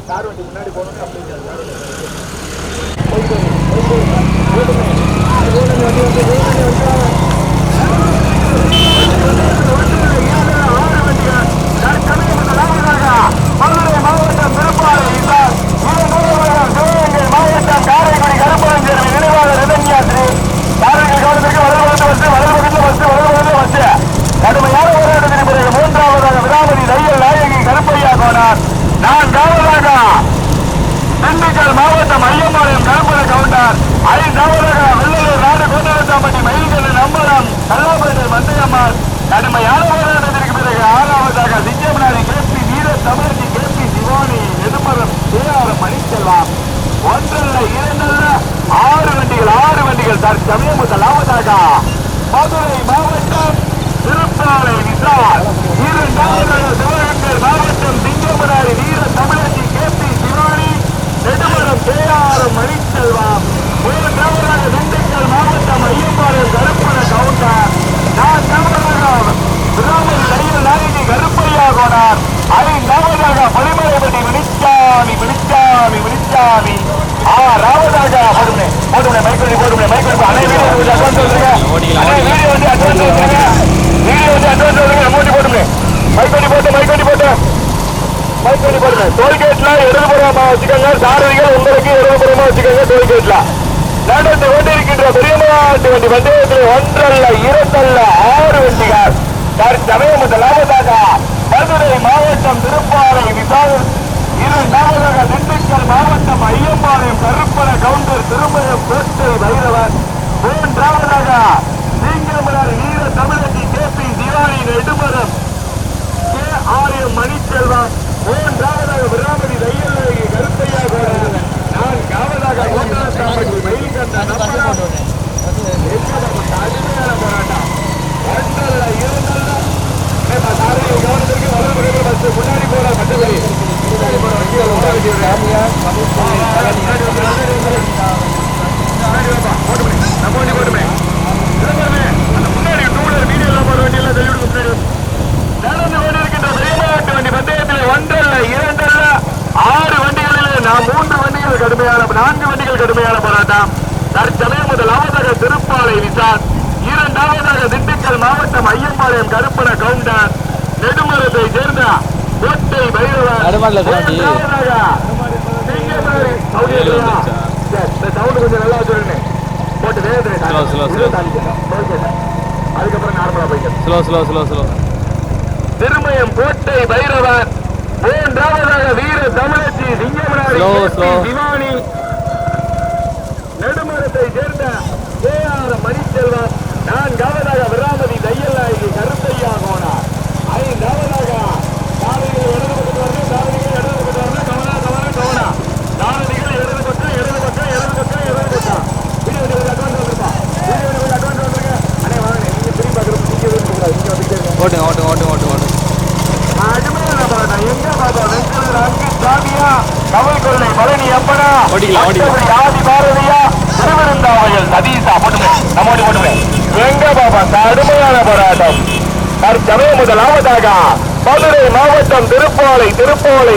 Car வண்டி முன்னாடி போகணும் அப்படிங்கிற மதுரை மாவட்டம் திருப்பாறை மாவட்டம் காரைக்குடி கருப்பாஞ்சேரி நினைவாளர் ரதன்யாத்திரி காரைக்குடி கவனத்திற்கு வலது கடுமையான போராட்டத்தின் பிறகு மூன்றாவதாக விராமதி தையல் நாயகி கருப்பையா கோனார். நான்காவதாக திண்டுக்கல் மாவட்டம் ஐயம்பாளையம் கருப்பண கவுண்டர். ஐந்தாவதாக வெள்ளலூர் நாடு கோட்டரசாம்பட்டி மயில்கண்ணன் நம்பரம் கல்லாப்பேட்டை மந்தையம்மாள். கடுமையான போராட்டத்திற்கு பிறகு ஆறாவதாக சிங்கமனாரி கேபி வீர தமிழச்சி கேபி சிவானி நெடுமரம் சேஆர் மணிச்செல்வம். ஒன்றல்ல இரண்டல்ல ஆறு வண்டிகள் தற்சமயம் முதலாவதாக மதுரை மாவட்டம் திருப்பாலை விசால். இரண்டாவதாக சிவகங்கை மாவட்டம் சிங்கமனாரி வீர தமிழச்சி கேபி சிவானி நெடுமரம் சேஆர் மணிச்செல்வம். மூன்றாவதாக திண்டுக்கல் மாவட்டம் ஐயம்பாளையம் கருப்பண கவுண்டர். நான்காவதாக விராமதி தையல் நாயகி கருப்பையா கோனார். ஐந்தாவதாக பரிமலைப்பட்டி விழிச்சாமி. ஆறாவதாக போடுமே மைக்கொடி வீடியோ வந்து அட்வான்ஸ் சொல்லுங்க. மூட்டி போட்டுமே மைக்கொடி போட்டுமே டோல்கேட்ல இடதுபுறமா வச்சுக்கோங்க. சாரதிகள் உங்களுக்கு இடதுபுறமா வச்சுக்கோங்க. டோல்கேட்ல நடந்து கொண்டிருக்கின்ற பெரியமாட்டு வண்டி பந்தயத்தில் ஒன்றல்ல இரண்டல்ல ஆறு வண்டிகள் தற்சமயம் முதலாவதாக மதுரை மாவட்டம் திருப்பாலை விசால். இரண்டாவதாக திண்டுக்கல் மாவட்டம் ஐயம்பாளையம் கருப்பண கவுண்டர் திருமயம் கோட்டை பைரவன். மூன்றாவதாக சிங்கமனார் வீர தமிழச்சி கேபி சிவானி நெடுமரம் சேஆர் மணிச்செல்வம். மூன்றாவதாக விராமதி தையல் நாயகி கருப்பையா கோனார். நான்காவதாக கோட்டரசாம்பட்டி மயில்கண்ணன் நம்பரம். கடுமையான போராட்டம். ஒன்றல்ல இரண்டல்ல சாரதியை கவனத்திற்கு முன்னாடி போற மற்றபடி முன்னாடி போற வண்டிகள் போட்டுமே அந்த முன்னாடி டூலர் வீடியோலாம் போற வண்டியெல்லாம் தள்ளிவிடுங்க. முன்னாடி நடந்து கொண்டிருக்கின்ற வெளிநாட்டு வண்டி பந்தயத்தில் ஒன்றல்ல இரண்டல்ல ஆறு வண்டிகளிலே நாம் நான்கு வண்டிகள் கடுமையான போராட்டம். தற்சமயம் முதலாவதாக திருப்பாலை விசால். இரண்டாவதாக திண்டுக்கல் மாவட்டம் ஐயம்பாளையம் கருப்பண கவுண்டர் நெடுமரத்தை சேர்ந்த கோட்டை பைரவர். கொஞ்சம் நல்லா வச்சுருங்க போட்டு அதுக்கப்புறம் நார்மலா போய்க்க. திருமயம் கோட்டை பைரவர். மூன்றாவதாக வீர தமிழச்சி சிங்கமனாரி சிவானி நெடுமரத்தை சேர்ந்த சேஆர் மணிச்செல்வம். நான்காவதாக விராமதி தையல் நாயகி கருப்பையா கோனார். ஐந்தாவதாக சாரதிகள் இடது பக்கம் வரணும். சாரதிகள் இடது பக்கம் வீடியோ அட்வான்ஸ் வந்துருப்பா. அட்வான்ஸ் வந்துருங்க. அண்ணே வாங்க நீங்க திரும்பி பார்க்குறது ஓட்டு அருமையான பாடம். எங்க பாபா வெங்கடர் அங்கு சாமியா தமிழ் கொள்ளை பழனி அப்பனா ஆதி பாரதியா திருவிருந்தாவயல் சதீசா போட்டுமே எங்க பாபா கடுமையான போராட்டம். தற்சமயம் முதலாவதாக மதுரை மாவட்டம் திருப்பாலை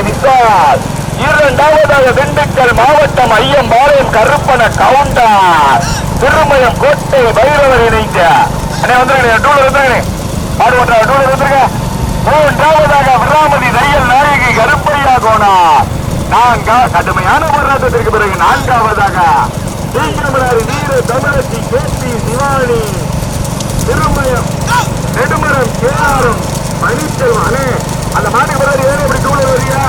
விசால். இரண்டாவதாக திண்டுக்கல் மாவட்டம் ஐயம்பாளையம் கருப்பண கவுண்டர் திருமயம் கோட்டை பைரவர் இணைந்த அண்ணே வந்துருங்க. டூலர் வந்துருங்க. பாடுபட்டா டூலர் வந்துருங்க. மூன்றாவதாக விராமதி தையல் நாயகி கருப்பையா கோனார். கடுமையான போராட்டத்திற்கு பிறகு நான்காவதாக சிங்கமனாரி வீர தமிழச்சி கேபி சிவானி திருமயம் நெடுமரம் சேஆர் மணிச்செல்வம். அந்த மாட்டுக்கு பிறகு ஏன் எப்படி டூலர் வரியா?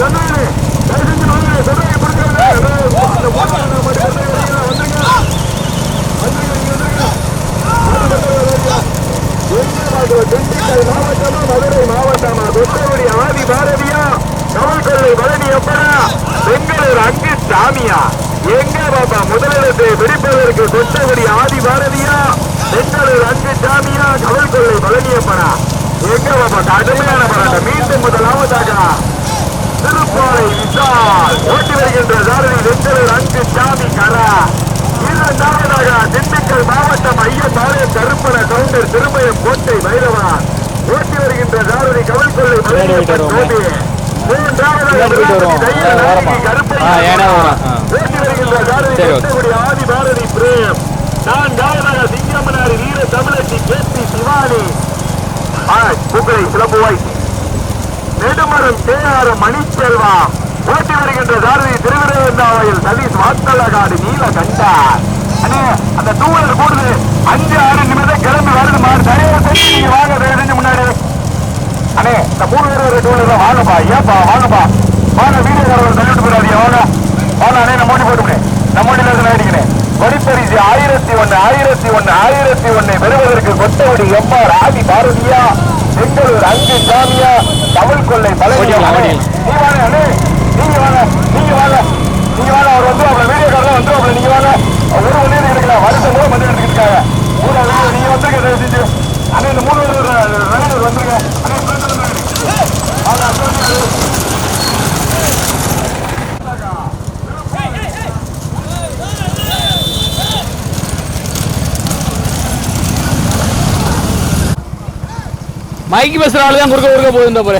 வந்துருங்க திண்டுக்கல் மாவட்டமா மதுரை மாவட்டமா கொத்தகுடி ஆதி பாரதியா தமிழ் கொள்ளை பழனி அப்பனா சாமியா எங்க பாப்பா முதலிடத்தை பிடிப்பதற்கு கொட்டகுடி ஆதி பாரதியா பெங்களூர் அங்கு சாமியா கவல் கொள்ளை பழனியப்பனா எங்க பாப்பா கடுமையான போராட்டம் மீண்டும் முதலாவதாக திருப்பாலை விசால் ஓட்டி வருகின்ற சாரதி பெங்களூர் அங்கு சாமி கரா இரண்டாவதாக திண்டுக்கல் மாவட்டம் ஐயப்பாளையம் கருப்பன கவுண்டர் திருமயம் கோட்டை பைரவா ஓட்டி வருகின்ற சாரதி கவல் கொள்ளை பழனியப்பன் கோபி ஆதி பாரதி பிரேம் நான்காவதாக சிங்கமனாரி வீர தமிழச்சி கேபி சிவானி புகழை சிலம்புவாய் நெடுமரம் கேஆர் மணிச்செல்வா ஓட்டி வருகின்ற சாரதி திருவிழாவில் சதீஷ் வாத்தலகாடு நீல கண்டார் அந்த டூவீலர் கூடுது 5-6 நிமிடம் கிளம்பி வருது மாறு தயவு நீங்க வாங்க தெரிஞ்சு முன்னாடி அண்ணே இந்த 3 பேர் டூவீலர் வாங்கப்பா ஏப்பா வாங்கப்பா வாங்க வீடியோ காரர்கள் தள்ளிட்டு போயிடாதீங்க வாங்க வாங்க அண்ணே நம்ம ஓட்டி போட்டுக்கிறேன் நம்ம ஓட்டில அடிக்கிறேன் வரிப்பரிசு 1001 பெறுவதற்கு கொட்டவடி எம்ஆர் ஆதி பாரதியா பெங்களூர் அங்கு சாமியா தமிழ் கொள்ளை பழனியா நீ வாங்க அண்ணே நீங்க வாங்க அவர் வந்து வீடியோ காரர்கள் வந்து நீங்க வாங்க ஒரு மணி நேரம் எடுக்கலாம் வருஷம் கூட மணி நேரம் இருக்காங்க நீங்க வந்துருக்க அண்ணே இந்த 3 பேர் வந்துருங்க மைக்கு பேசுற ஆளு தான் குறுக்க போகுது போல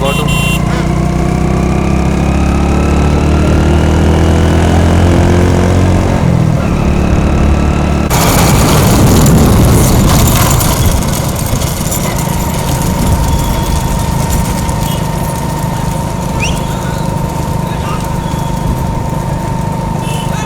போடுது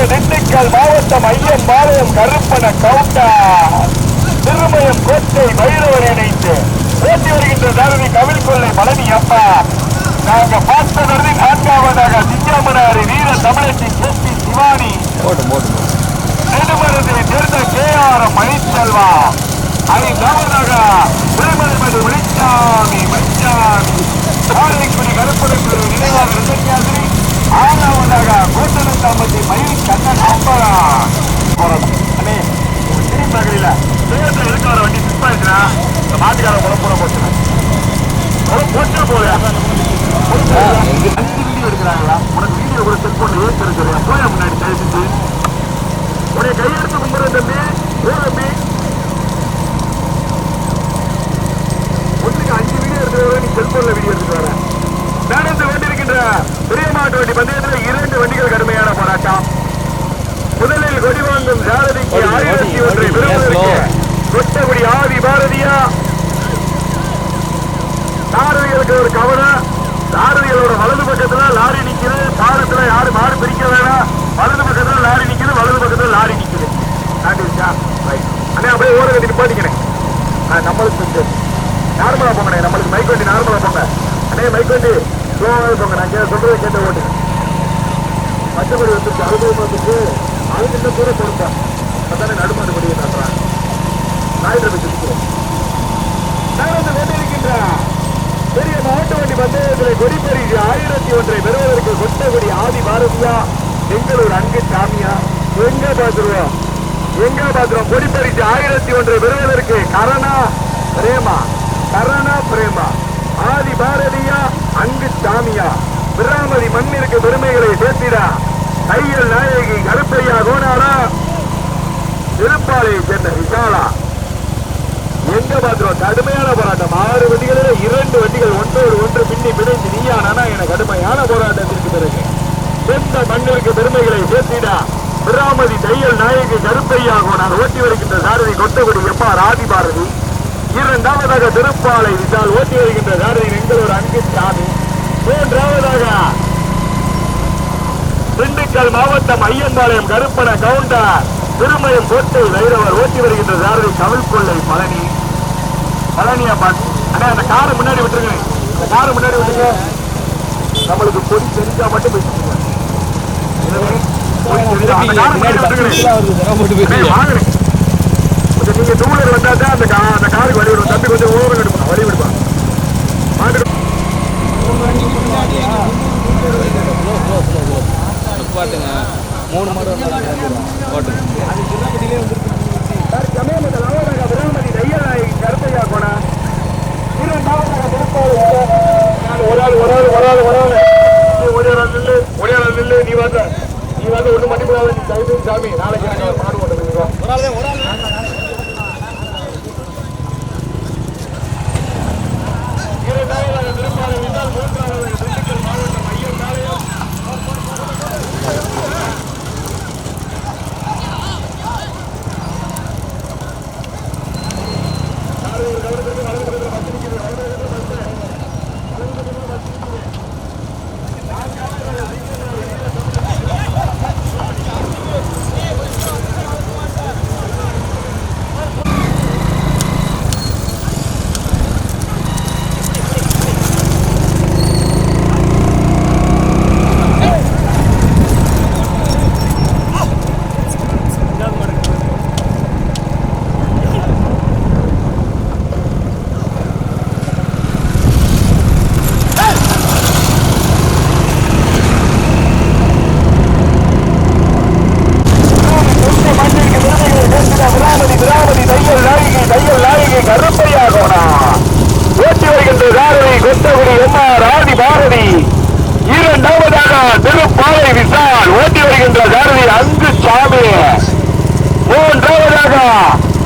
திண்டுக்கல் மாவட்டம் ஐயம்பாளையம் கருப்பன கவுண்டர் திருமயம் கோட்டை பைரவர் இணைந்து ஓட்டி வருகின்ற சாரதி கவில் கொள்ளை பழனி அப்பா நாங்க பார்த்ததற்கு 4வதாக சிங்கமனாரி வீர தமிழச்சி கேபி சிவானி நெடுமரத்தை சேர்ந்த கேஆர் மணிச்செல்வா 5வதாக திருமலைமது மணிச்சாமி காரைக்குடி கருப்பனுக்கு நினைவாக இருந்தது 6வதாக கோட்டனத்தாம்பட்டி மயில் கண்ணன் அம்பரா அண்ணே திரும்பி பார்க்கல பேருந்து இருக்கிற வண்டி மிஸ் ஆயிடுச்சுனா இந்த மாட்டுக்கார குழப்பூர போச்சுனா போச்சு போல 5 வீடியோ எடுக்கிறாங்களா உனக்கு வீடியோ கூட செல்போன்ல ஏற்றிருக்கிறேன் போய முன்னாடி தயவுச்சு உடைய கையெழுத்து கும்பிடுற தம்பி தம்பி ஒன்றுக்கு 5 வீடியோ எடுக்கிறத நீ செல்போன்ல வீடியோ எடுத்துட்டு வர நடந்து கொண்டிருக்கின்ற பெரிய மாட்டு வண்டி பந்தயத்தில் 2 வண்டிகள் கடுமையான போராட்டம். முதலில் கொடிவாங்கும் சாரதிக்கு 1001 பெறுவதற்கு கொட்டகுடி ஆதி பாரதியா சாரதிகளுக்கு ஒரு கவனம். சாரதிகளோட வலது பக்கத்துல லாரி நிக்குது, பாரத்துல யாரு மாடு பிரிக்க வேணாம். வலது பக்கத்துல லாரி நிக்குது, வலது பக்கத்துல லாரி நிக்குது. மைக்கொண்டு போங்க. நான் சொல்றதை கேட்ட ஓட்டு மற்றபடி வந்துச்சு அனுபவம் வந்துச்சு. அதுக்கு இன்னும் கூட கொடுப்பா அதானே நடுமாடு முடிய நடுறான் நாயிட்டு சுற்றுவோம். நடந்து கொண்டிருக்கின்ற பெரிய மாட்டு வண்டி பந்தயத்தில் கொடிப்பரிசு 1001 பெறுவதற்கு கொட்டகுடி ஆதி பாரதியா பெங்களூர் அங்கு சாமியா எங்க பாத்துருவோம் கொடிப்பரிசு 1001 பெறுவதற்கு கரணா பிரேமா ஆதி பாரதியா அங்கு சாமியா பிராமதி மண்ணிற்கு பெருமைகளை சேர்த்திடா தையல் நாயகி கருப்பையா கோனாரா திருப்பாலையை சேர்ந்த விசாலா எங்க பாத்துருவோம். கடுமையான போராட்டம் 6 வண்டிகளில் 2 வண்டிகள் ஒன்றோடு ஒன்று பின்னி பிணைந்து நீயா நானா என கடுமையான போராட்டத்திற்கு பிறகு சொந்த மண்ணிற்கு பெருமைகளை சேர்த்திடா பிராமதி தையல் நாயகி கருப்பையா கோனார் ஓட்டி வருகின்ற சாரதி கொட்டகுடி எம்ஆர் ஆதி பாரதி. 2வது திருப்பாலை விசால் ஓட்டி வருகின்ற சாரதி பெங்களூர் அங்கு சாமி. 3வது திண்டுக்கல் மாவட்டம் ஐயம்பாளையம் கருப்பன கவுண்டர் திருமயம் கோட்டை வைரவர் ஓட்டி வருகின்ற சாரதி கவிழ்கொள்ளை பழனியா பாட்டு. ஆனா அந்த காரை முன்னாடி விட்டுருங்க. நம்மளுக்கு பொடி தெரிஞ்சா மட்டும் பேசிக்கோங்க. நீங்க டூலர் வந்தாதான் அந்த காருக்கு வழி விடுவோம். தம்பி கொஞ்சம் ஓரம் எடுப்பா வழி விடுப்பா பாட்டுங்க 3 மாடு கருப்பையா போனா நில்லு நீ வந்து ஒண்ணு மட்டிக்கூடாது. நீ தகுதி சாமி நாளைக்கு எனக்கு மாடு ஓட்டுறீங்க.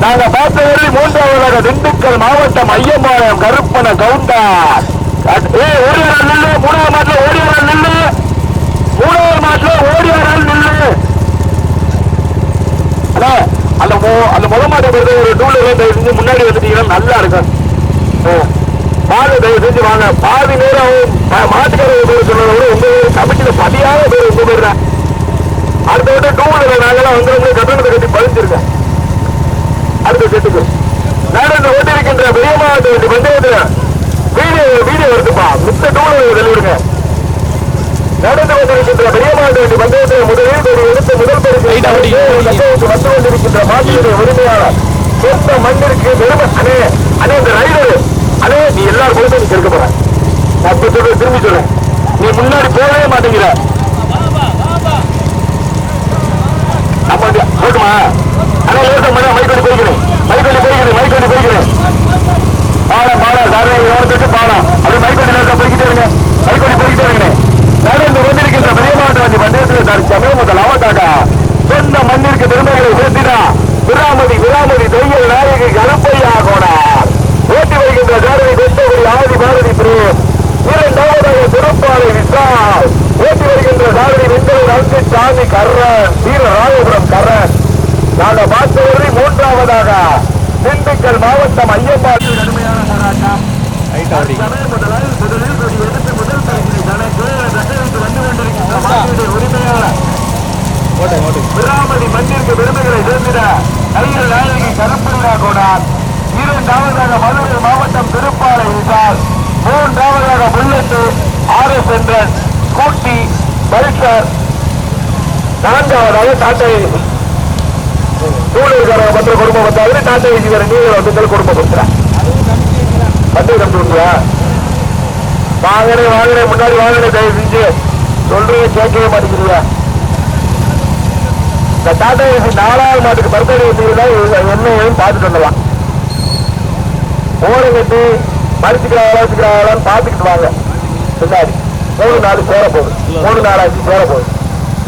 நாங்க பார்த்தவரை 3வது திண்டுக்கல் மாவட்டம் ஐயம்பாளையம் கருப்பன கவுண்டர். ஒரு நில்லு 3வது மாட்டில் ஓடியாரால் நில்லு 3வது மாட்டில் ஓடியாரால் நில்லு. அந்த முத மாட்டை பொறுத்த ஒரு டூலர் தயவு செஞ்சு முன்னாடி வந்துட்டீங்கன்னா நல்லா இருக்கும். பாதை தயவு செஞ்சு வாங்க. பாதி நேரம் மாட்டுக்கார பேர் சொன்னதை விட உங்க கமிட்டியில பதியாக பேர் உங்க பேர் தான். அடுத்த விட்டு டூலர் நாங்கெல்லாம் வந்து கட்டணத்தை கட்டி பதிச்சிருக்கேன். அடுத்த செட்டுக்கு நடந்து ஓட்டிருக்கின்ற பெரிய மாவட்ட பந்தயத்துல வீடியோ வருதுப்பா. மித்த டூலர் வெளியிடுங்க. நடந்து கொண்டிருக்கின்ற பெரிய மாவட்ட பந்தயத்தில் முதலில் எடுத்து முதல் பரிசு வந்து கொண்டிருக்கின்ற மாட்டினுடைய உரிமையாளர் சொந்த மண்ணிற்கு பெருமை. அனே இந்த ரைடரு நீ எல்லாரும் போயிட்டு நீ இருக்க போற. அப்ப சொல்ற திரும்பி சொல்ல நீ முன்னாடி போகவே மாட்டேங்கிற. நம்ம போட்டுமா மைக்கொண்டு போய்க்கிறேன் பாடம் சாரதிக்கு பாடம் அப்படி மைக்கொண்டு போய்கிட்டே இருங்க. நடந்து கொண்டிருக்கின்ற பெரிய மாவட்ட பந்தயத்தில் தற்சமயம் முதலாவதாக சொந்த மண்ணிற்கு பெருமைகளை சேர்த்தினா விராமதி தையல் நாயகி கருப்பையா கோனார் ஓட்டி வருகின்ற சாரதி கொட்டகுடி ஆதி பாரதி பிரேம். 2வது திருப்பாலை விசால் ஓட்டி வருகின்ற சாரதி பெங்களூர் அங்கு சாமி கர்ரன் வீரராயபுரம் கர்ரன். நாங்கள் பார்த்தவரை 3வது திண்டுக்கல் மாவட்டம் ஐயம்பாளையம் கடுமையான போராட்டம். உரிமையாளர் விராமதி மண்ணிற்கு பெருமைகளை சேர்ந்திட கையில் நாயகி கருப்பையா கோனார். 2வது மதுரை மாவட்டம் திருப்பாலை விசால் மூன்றாவதாக bullet RS entrance scooty Pulsar. நான்காவதாக டாடா ஏசி. டூலர்காரங்க பத்திர குடும்பம் பத்தாவது டாடா ஏசி வேற நீங்க வந்து குடும்பம் பத்திரம் பத்திர கண்டுபிடிச்சியா? வாங்கினே முன்னாடி வாங்கினே தயவு செஞ்சு சொல்றீங்க கேட்கவே மாட்டேங்கிறீங்க. இந்த டாடா ஏசி 4வது மாட்டுக்கு பர்த்டே என்னையும் பார்த்துட்டு வந்துடலாம். ஓரம் கட்டி மறிச்சுக்கிறாங்களான்னு பார்த்துக்கிட்டு வாங்க. பின்னாடி 3 நாள் சேர போகுது, 3 நாளாச்சு சேர போகுது.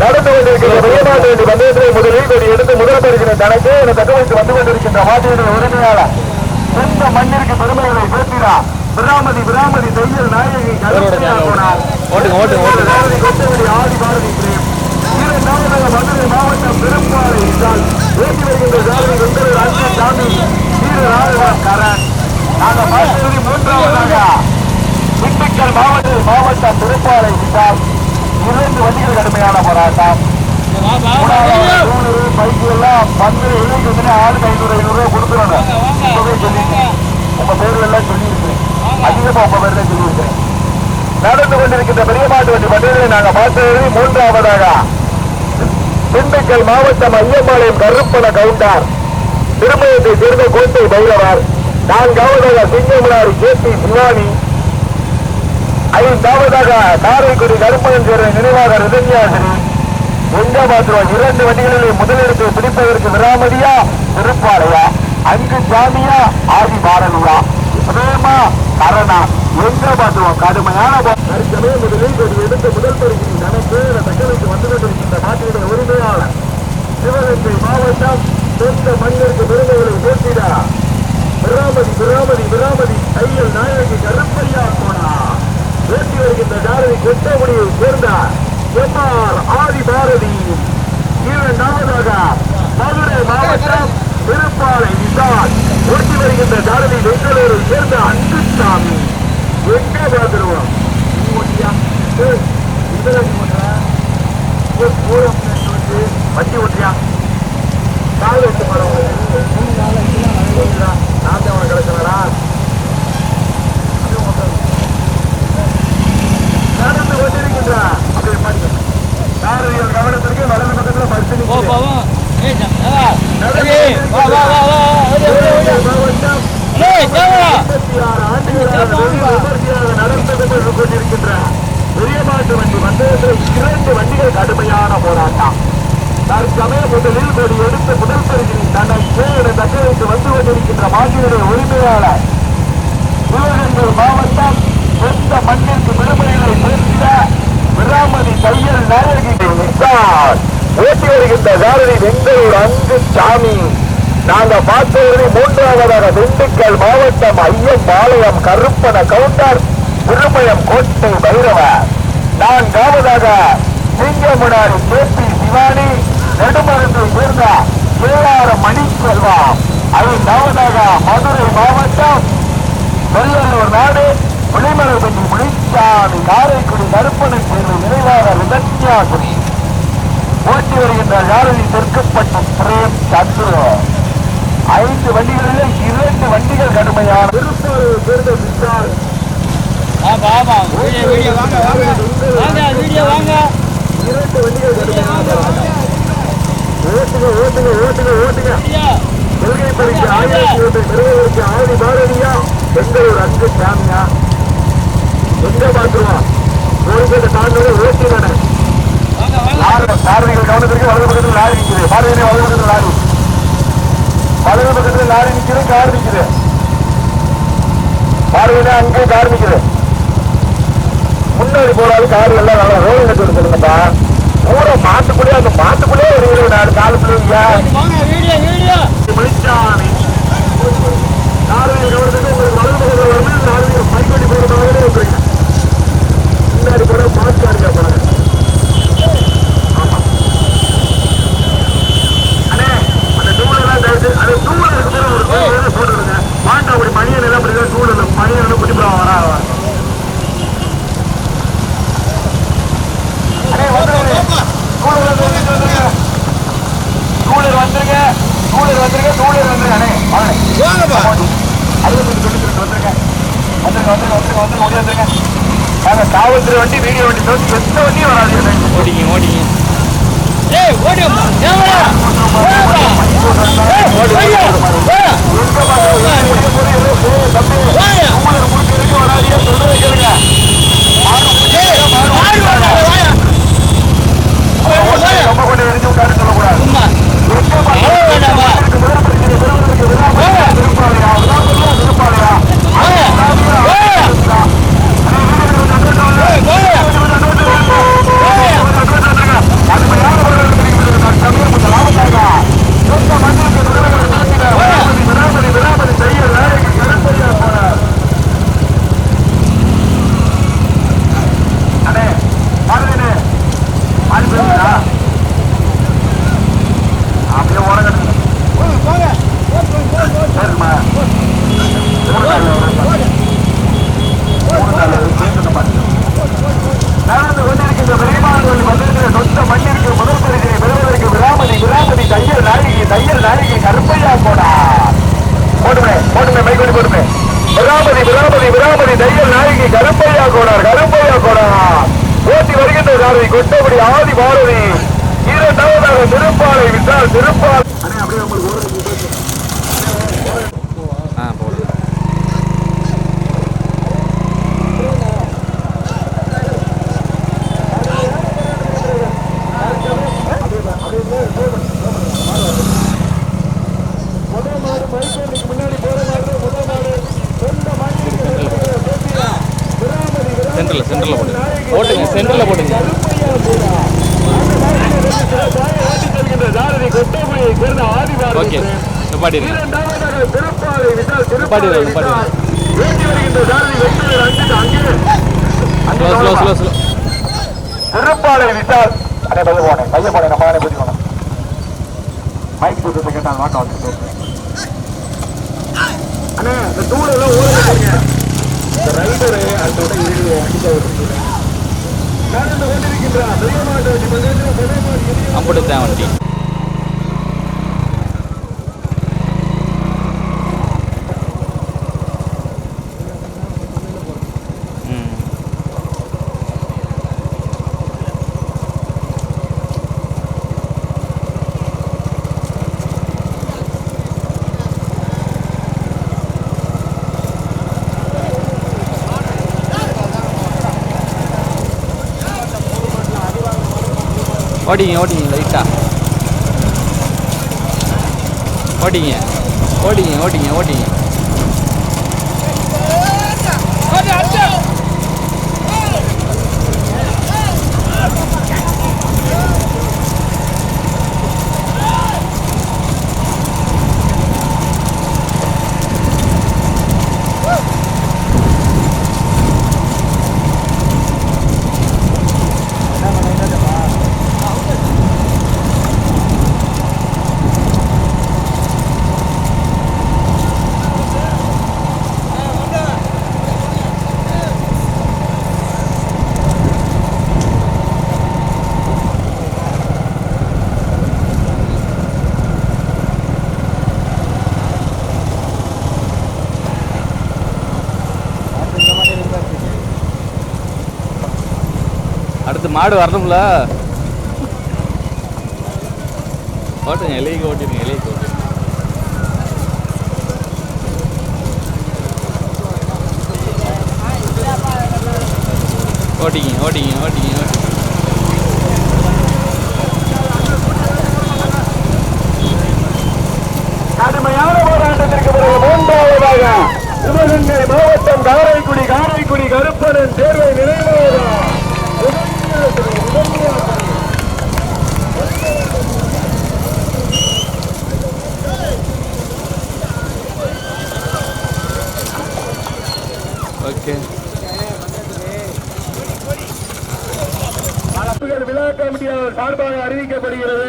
நடந்து கொண்டிருக்கிற விஜயநாட்டு வேண்டி பந்தயத்திலே முதலில் கொடி எடுத்து முதல் பரிசினை தனக்கு என தகவலுக்கு வந்து கொண்டிருக்கின்ற மாட்டினுடைய உரிமையாளர் சொந்த மண்ணிற்கு பெருமைகளை சேர்த்திடா விராமதி தையல் நாயகி கொத்தவடி ஆதி பாரதி பிரேம். இரண்டாவதாக மதுரை மாவட்டம் பெரும்பாலை என்றால் ஓட்டி வருகின்ற ஜாதி வெங்கடூர் அன்பு சாமி கரண். நாங்கள் பார்த்தது மூன்றாவதாக திண்டுக்கல் மாவட்டம் திருப்பாலை என்றால் 2 வண்டிகள் கடுமையான போராட்டம். பைக்கு எல்லாம் 10 எழுதி ஆளுக்கு 500 கொடுத்துருவாங்க. உங்க பேர்கள் எல்லாம் சொல்லியிருக்கிறேன், அதிகமா உங்க பேர் தான் சொல்லியிருக்கிறேன். நடந்து கொண்டிருக்கின்ற பெரிய மாட்டு வண்டி பந்தயத்தை நாங்கள் பார்த்தது மூன்றாவதாக திண்டுக்கல் மாவட்டம் ஐயம்பாளையம் கருப்பண கவுண்டார் திருமயத்தை சேர்ந்த கோட்டை பைரவர். 4ஆவதாக சிங்கமுனாரி KP சிவானி. 5ஆவதாக காரைக்குடி கருப்பணன் சேர்ந்த நினைவாக ரிதன்யாசிரி. எங்க பாத்துருவோம் 2 வண்டிகளில் முதலிடத்தை பிடிப்பதற்கு விராமதியா திருப்பாளையா அங்கு சாமியா ஆதி பாரலூரா பிரேமா கரணா எங்க பாத்துருவோம் கடுமையான முதலில் எடுத்த முதல் பரிசு தனக்கு தகவலுக்கு வந்து கொண்டிருக்கின்ற மாட்டினுடைய உரிமையாளர் சிவகங்கை மாவட்டம் சொந்த மண்ணிற்கு பெருமைகளை போட்டிடா விராமதி தையல் நாயகி கருப்பையா போனா ஓட்டி வருகின்ற ஜாரதி கொட்டமுடியை சேர்ந்தார் MR ஆதி பாரதி. 2ஆவதாக மதுரை மாவட்டம் திருப்பாலை விசால் ஓட்டி வருகின்ற ஜாரதி பெங்களூரை சேர்ந்த அன்புசாமி. எங்கே பார்த்துருவோம் வண்டி ஓட்டியா கால் வச்சு நான் அவனை கிடக்கிறா நடந்து கொண்டிருக்கின்ற அப்படி சாரதிகள் கவனத்திற்கு வலது பக்கத்தில் பரிசீலனை மாவட்டம் 56 ஆண்டுகளாக நடந்து கொண்டிருக்கின்ற பெரிய மாட்டு வண்டி பந்தயத்தில் 2 வண்டிகள் கடுமையான போராட்டம். தற்சமயம் முதலில் கொடி எடுத்து முதல் பரிசினை தனக்கு தக்க வைத்து வந்து கொண்டிருக்கின்ற மாட்டினுடைய உரிமையாளர் சிவகங்கை மாவட்டம் சொந்த மண்ணிற்கு பெருமைகளை சேர்த்திட விராமதி தையல் நாயகி ஓட்டி வருகின்ற ஜாரதி பெங்களூர் அன்பு சாமி. நாங்க பார்த்தவரை 3ஆவதாக திண்டுக்கல் மாவட்டம் ஐயம்பாளையம் கருப்பண கவுண்டர் திருமயம் கோட்டை பைரவர். 4ஆவதாக சிங்கமுனாரி KP சிவானி நெடுமரத்தை சேர்ந்த KR மணிசெல்வம். 5ஆவதாக மதுரை மாவட்டம் வெள்ளலூர் நாடு புலிமலைப்பட்டி முனிசாமி காரைக்குடி கருப்பனை சேர்ந்த நினைவாக ரிதன்யாசிரி. ஓட்டி வருகின்ற ஜாரதி தெற்குப்பட்டு பிரேம் சந்துரு. 5 வண்டிகளில் 2 வண்டிகள் கடுமையான திருப்பூரை சேர்ந்த விசால். வீடியோ வாங்க 2 வண்டிகள் கடுமையான ஓட்டுங்க கொள்கை பரிசு 1000 பெறுவதற்கு ஆதி பாரதியா பெங்களூர் அன்பு சாமியா. எங்க பார்த்துருவோம் கோரிக்கை தாண்டோட ஓட்டி தானே சாரதிகள் கவனத்திற்கு வலது பக்கத்தில் லாரி நிற்குது. பாரதியை வலது பக்கத்தில் லாரி நிற்குது, கார் நிற்குது. பார்வையில அங்கே கார் நிற்குது. முன்னாடி போறாது கார் எல்லாம் நல்லா ரோடு நட்டு சொல்லுங்கப்பா. ஊரை மாட்டுக்குள்ளே அந்த மாட்டுக்குள்ளே ஒரு 4 காலத்துல மணிச்சாமி சாரதிகள் கவனத்துக்கு உங்களுக்கு வலது பக்கத்தில் வரணும். சாரதிகள் பைக்கோட்டி போகிறதாகவே இருக்கிறீங்க. முன்னாடி போற பார்த்து இருக்கா போறாங்க. போட்டுருங்க மாட்டா அப்படி மணியன் எல்லாம் சூழல் மணியன் குட்டிப்படம் வரா ஸ்கூல் காவல்துறை வண்டி வீடியோ வண்டி தவிர்த்து எந்த வண்டியும் வராது. ஓடிங்க ஓடிங்க. ஏய் ஓடி கொட்டபடி ஆதி பாரதி இரண்டாவதாக திருப்பாலை விட்டால் திருப்பாலை போடுங்க. சென்டரில் போட்டுங்க சென்டரில் போட்டுங்க. ஓகே பாடிடுறேன் திருப்பாலை விட்டால் போனேன் பைய போனேன் நம்ம பற்றி போனோம் மைக் போட்டு கேட்டால் வாங்க வந்து அண்ணா இந்த தூளெல்லாம் ஓடுங்க இந்த ரைடரு அதோட வீடியோ நடந்து கொண்டிருக்கின்றார் அப்படித்தான் வண்டி. ஓடிங்க ஓடிங்க லைட்டா ஓடிங்க ஓடிங்க ஓடிங்க ஓடிங்க. அடுத்து மாடு வரணும்ல. ஓட்டுங்க எலிக்கு ஓட்டிடுங்க எலிக்கு ஓட்டிடுங்க. ஓட்டிங்க ஓட்டிங்க ஓட்டிங்க ஓட்டிங்க. கடுமையான போராட்டத்திற்கு பிறகு மூன்றாவதாக சிவகங்கை மாவட்டம் காரைக்குடி கருப்பணன் தேர்வை நிறைவேற ஓகே விழா கமிட்டியாளர் சார்பாக அறிவிக்கப்படுகிறது.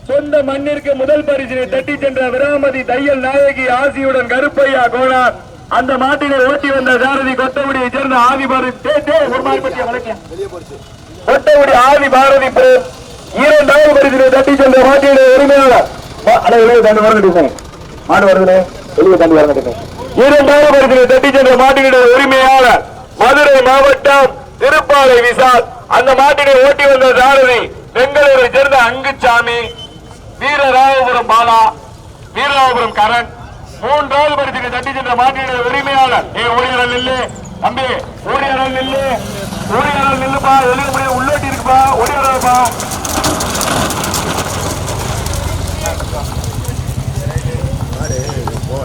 சொந்த மண்ணிற்கு முதல் பரிசினை தட்டி சென்ற விராமதி தையல் நாயகி ஆசியுடன் கருப்பையா கோனார் அந்த மாட்டினை ஓட்டி வந்த சாரதி கொட்டகுடியை சேர்ந்த ஆதி பாரதி கொட்டகுடி ஆதி பாரதி இரண்டாவது பரிசினை தட்டி சென்ற மாட்டினுடைய உரிமையாளர் மாடு வருது வெளியே தாண்டி வரங்க. இரண்டாவது பரிசினை தட்டி சென்ற மாட்டினுடைய உரிமையாளர் மதுரை மாவட்டம் திருப்பாலை விசால். அந்த மாட்டினை ஓட்டி வந்த சாரதி பெங்களூரை சேர்ந்த அங்குச்சாமி, வீரராகபுரம் பாலா, வீரராகபுரம் கரண். மூன்றாவது பரிசுக்கு தட்டி சென்ற மாட்டினுடைய உரிமையாளர் ஓடியாளர் நில்லு தம்பி, ஓடியாளர் நில்லு, ஓடியாளர் நில்லுப்பா, வெளியே முடியும் உள்ளோட்டி இருக்குப்பா, ஓடியாளர்ப்பா.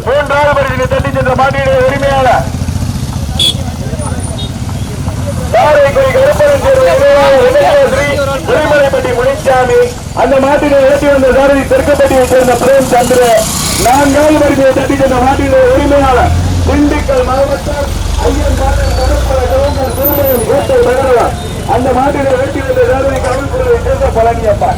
மூன்றாவது பரிசுக்கு தட்டி சென்ற மாட்டினுடைய உரிமையாளர் திருமலைப்பட்டி முனிசாமி. அந்த மாட்டினை ஓட்டி வந்த சாரதி தெற்குப்பட்டியை சேர்ந்த பிரேம் சந்திர. நான்காவது பரிசை தட்டி சென்ற மாட்டினுடைய உரிமையாளர் திண்டுக்கல் மாவட்டம் ஐயன் திருமணம் கோட்டை பகரவா. அந்த மாட்டினை ஓட்டி வந்த சாரதி கவல்புரத்தை சேர்ந்த பழனியப்பா.